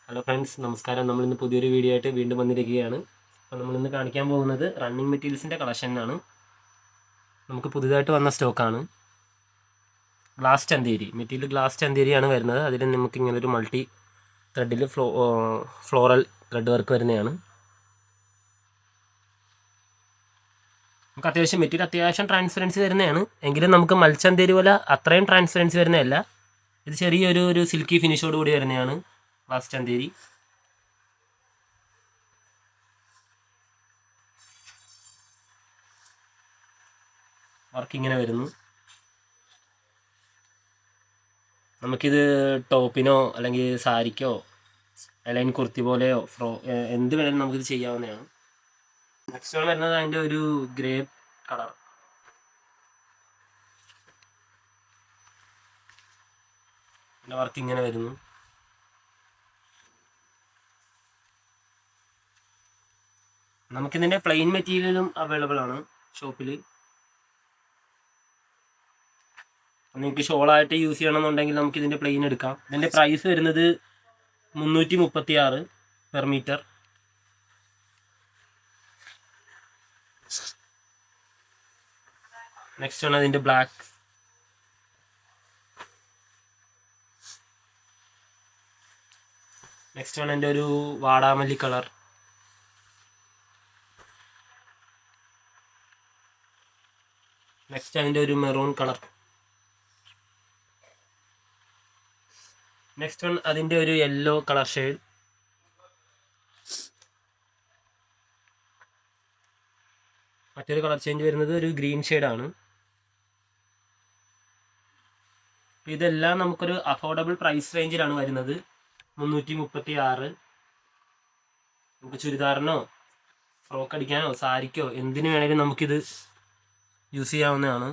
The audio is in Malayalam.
ഹലോ ഫ്രണ്ട്സ്, നമസ്കാരം. നമ്മളിന്ന് പുതിയൊരു വീഡിയോ ആയിട്ട് വീണ്ടും വന്നിരിക്കുകയാണ്. അപ്പോൾ നമ്മളിന്ന് കാണിക്കാൻ പോകുന്നത് റണ്ണിങ് മെറ്റീരിയൽസിൻ്റെ കളക്ഷനാണ്. നമുക്ക് പുതുതായിട്ട് വന്ന സ്റ്റോക്കാണ്. ഗ്ലാസ് ചന്തേരി മെറ്റീരിയൽ, ഗ്ലാസ് ചന്തേരിയാണ് വരുന്നത്. അതിൽ നമുക്ക് ഇങ്ങനെ ഒരു മൾട്ടി ത്രെഡിൽ ഫ്ലോറൽ ത്രെഡ് വർക്ക് വരുന്നതാണ്. നമുക്ക് അത്യാവശ്യം ട്രാൻസ്പെറൻസി വരുന്നതാണ്. എങ്കിലും നമുക്ക് മൽച്ചന്തേരി പോലെ അത്രയും ട്രാൻസ്പെറൻസി വരുന്നതല്ല. ഇത് ചെറിയൊരു സിൽക്കി ഫിനിഷോട് കൂടി വരുന്നതാണ് ഗ്ലാസ് ചന്തേരി. വർക്ക് ഇങ്ങനെ വരുന്നു. നമുക്കിത് ടോപ്പിനോ അല്ലെങ്കിൽ സാരിക്കോ ലൈൻ കുർത്തി പോലെയോ എന്ത് വേണമെങ്കിലും നമുക്കിത് ചെയ്യാവുന്നതാണ്. നെക്സ്റ്റ് വരുന്നത് അതിൻ്റെ ഒരു ഗ്രേ കളർ. ഇതിൻ്റെ വർക്ക് ഇങ്ങനെ വരുന്നു. നമുക്കിതിൻ്റെ പ്ലെയിൻ മെറ്റീരിയലും അവൈലബിൾ ആണ് ഷോപ്പിൽ. നിങ്ങൾക്ക് ഷോളായിട്ട് യൂസ് ചെയ്യണമെന്നുണ്ടെങ്കിൽ നമുക്കിതിൻ്റെ പ്ലെയിൻ എടുക്കാം. ഇതിൻ്റെ പ്രൈസ് വരുന്നത് 336 പെർ മീറ്റർ. നെക്സ്റ്റ് ആണ് അതിൻ്റെ ബ്ലാക്ക്. നെക്സ്റ്റ് ആണ് എൻ്റെ ഒരു വാടാമല്ലി കളർ. നെക്സ്റ്റ് അതിൻ്റെ ഒരു മെറൂൺ കളർ. നെക്സ്റ്റ് വൺ അതിൻ്റെ ഒരു യെല്ലോ കളർ ഷെയ്ഡ്. മറ്റൊരു കളർ ചേഞ്ച് വരുന്നത് ഒരു ഗ്രീൻ ഷെയ്ഡാണ്. ഇതെല്ലാം നമുക്കൊരു അഫോർഡബിൾ പ്രൈസ് റേഞ്ചിലാണ് വരുന്നത്. 336. നമുക്ക് ചുരിദാറിനോ ഫ്രോക്ക് അടിക്കാനോ സാരിക്കോ എന്തിനു വേണമെങ്കിലും നമുക്കിത് യൂസ് ചെയ്യാവുന്നതാണ്.